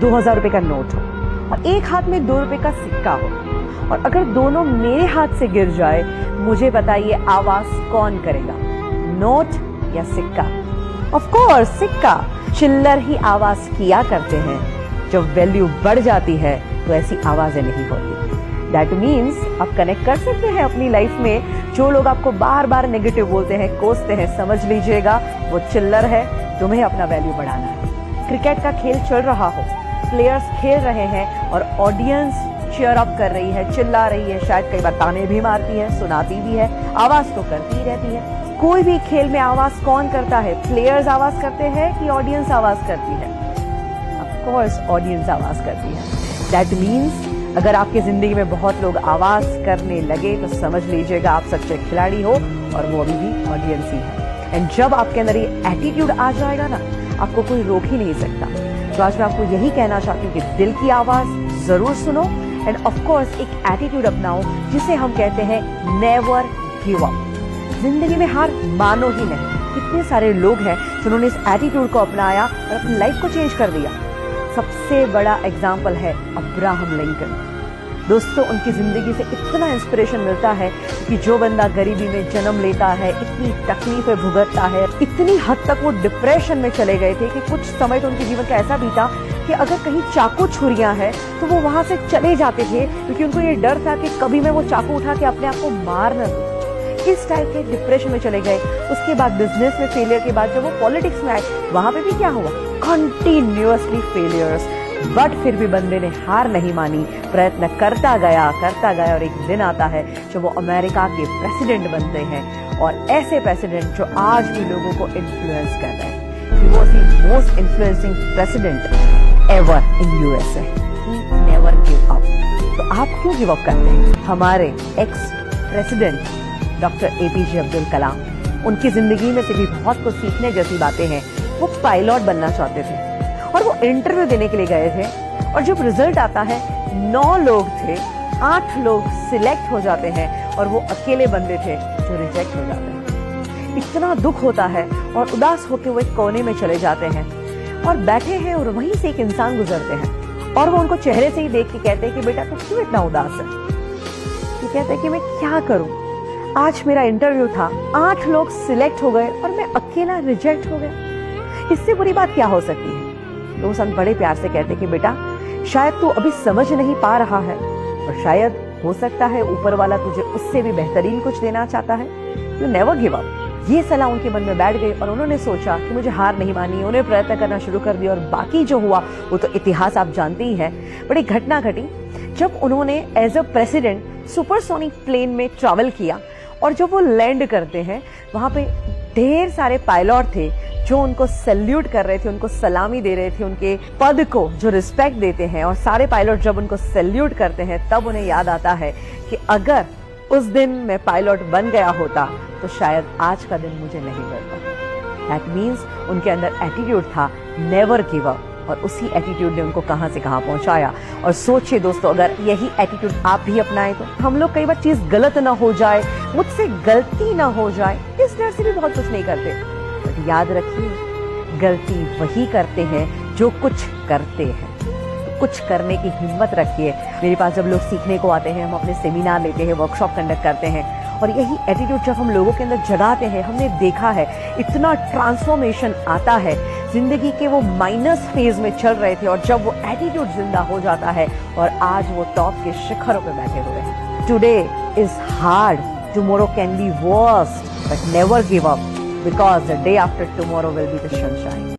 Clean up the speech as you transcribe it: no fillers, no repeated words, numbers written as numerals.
2000 रुपए का नोट हो और एक हाथ में 2 रुपए का सिक्का हो, और अगर दोनों मेरे हाथ से गिर जाए, मुझे बताइए आवाज कौन करेगा, नोट या सिक्का? ऑफ कोर्स सिक्का। चिल्लर ही आवाज किया करते हैं। जब वैल्यू बढ़ जाती है तो ऐसी आवाजें नहीं होती। दैट मीन्स आप कनेक्ट कर सकते हैं अपनी लाइफ में। जो लोग आपको बार बार नेगेटिव बोलते हैं, कोसते हैं, समझ लीजिएगा वो चिल्लर है। तुम्हें अपना वैल्यू बढ़ाना है। क्रिकेट का खेल चल रहा हो, प्लेयर्स खेल रहे हैं और ऑडियंस चीयर अप कर रही है, चिल्ला रही है, शायद कई बार ताने भी मारती है, सुनाती भी है, आवाज तो करती ही रहती है। कोई भी खेल में आवाज कौन करता है? प्लेयर्स आवाज करते हैं कि ऑडियंस आवाज करती है? ऑफ कोर्स ऑडियंस आवाज करती है। दैट मीन्स अगर आपकी जिंदगी में बहुत लोग आवाज करने लगे तो समझ लीजिएगा आप सच्चे खिलाड़ी हो, और वो अभी भी ऑडियंस ही है। एंड जब आपके अंदर ये एटीट्यूड आ जाएगा ना, आपको कोई रोक ही नहीं सकता। तो आज मैं आपको यही कहना चाहती हूँ कि दिल की आवाज जरूर सुनो, एंड ऑफ कोर्स एक एटीट्यूड अपनाओ जिसे हम कहते हैं नेवर गिव अप। जिंदगी में हार मानो ही नहीं। कितने सारे लोग हैं जिन्होंने इस एटीट्यूड को अपनाया और अपनी लाइफ को चेंज कर दिया। सबसे बड़ा एग्जाम्पल है अब्राहम लिंकन। दोस्तों, उनकी जिंदगी से इतना इंस्पिरेशन मिलता है कि जो बंदा गरीबी में जन्म लेता है, इतनी तकलीफें भुगतता है, इतनी हद तक वो डिप्रेशन में चले गए थे कि कुछ समय तो उनके जीवन का ऐसा बीता कि अगर कहीं चाकू छुरियां हैं तो वो वहां से चले जाते थे, क्योंकि उनको ये डर था कि कभी मैं वो चाकू उठा के अपने आप को मार न दूं। इस टाइप के डिप्रेशन में चले गए। उसके बाद बिजनेस में फेलियर के बाद जब वो पॉलिटिक्स में आए, वहां पे भी क्या हुआ? Continuously failures. बट फिर भी बंदे ने हार नहीं मानी, प्रयत्न करता गया और एक दिन आता है जब वो अमेरिका के प्रेसिडेंट बनते हैं, और ऐसे प्रेसिडेंट जो आज भी लोगों को इन्फ्लुएंस कर रहे हैं। He was the most influencing president ever in USA. He never give up. तो आप क्यों गिव अप करते हैं? हमारे ex president doctor APJ Abdul Kalam, उनकी जिंदगी में से भी बहुत कुछ सीखने जैसी बातें हैं। वो पायलट बनना चाहते थे और वो इंटरव्यू देने के लिए गए थे, और जब रिजल्ट आता है 9 लोग थे, 8 लोग सिलेक्ट हो जाते हैं और वो अकेले बंदे थे जो रिजेक्ट हो जाते हैं। इतना दुख होता है और उदास होकर वो एक कोने में चले जाते हैं और बैठे हैं, और वहीं से एक इंसान गुजरते हैं और वो उनको चेहरे से ही देख के कहते हैं कि बेटा तू क्यों इतना उदास है? वो कहते हैं कि मैं क्या करूं, आज मेरा इंटरव्यू था, 8 लोग सिलेक्ट हो गए और मैं अकेला रिजेक्ट हो गया। इससे बुरी बात क्या हो सकती है? तो संत बड़े प्यार से कहते कि बेटा शायद तू अभी समझ नहीं पा रहा है, और शायद हो सकता है ऊपर वाला तुझे उससे भी बेहतरीन कुछ देना चाहता है। You never give up. ये सलाह उनके मन में बैठ गई और उन्होंने सोचा कि मुझे हार नहीं मानी। उन्हें प्रयत्न करना शुरू कर दिया, और बाकी जो हुआ वो तो इतिहास आप जानते ही हैं। बड़ी घटना घटी जब उन्होंने as a president supersonic plane में ट्रैवल किया, और जब वो लैंड करते हैं वहां पे ढेर सारे पायलट थे जो उनको सैल्यूट कर रहे थे, उनको सलामी दे रहे थे, उनके पद को जो रिस्पेक्ट देते हैं। और सारे पायलट जब उनको सैल्यूट करते हैं तब उन्हें याद आता है कि अगर उस दिन मैं पायलट बन गया होता तो शायद आज का दिन मुझे नहीं मिलता। दैट मीन्स उनके अंदर एटीट्यूड था नेवर गिव अप, और उसी एटीट्यूड ने उनको कहां से कहां पहुंचाया। और सोचिए दोस्तों, अगर यही एटीट्यूड आप भी अपनाएं तो हम लोग कई बार चीज गलत ना हो जाए, मुझसे गलती ना हो जाए, इस डर से भी बहुत कुछ नहीं करते। बट याद रखिए, गलती वही करते हैं जो कुछ करते हैं। तो कुछ करने की हिम्मत रखिए। मेरे पास जब लोग सीखने को आते हैं, हम अपने सेमिनार लेते हैं, वर्कशॉप कंडक्ट करते हैं, और यही एटीट्यूड जब हम लोगों के अंदर जगाते हैं, हमने देखा है इतना ट्रांसफॉर्मेशन आता है। जिंदगी के वो माइनस फेज में चल रहे थे, और जब वो एटीट्यूड जिंदा हो जाता है और आज वो टॉप के शिखरों पे बैठे हुए हैं। Today is hard, tomorrow can be worst, but never give up, because the day after tomorrow will be the sunshine.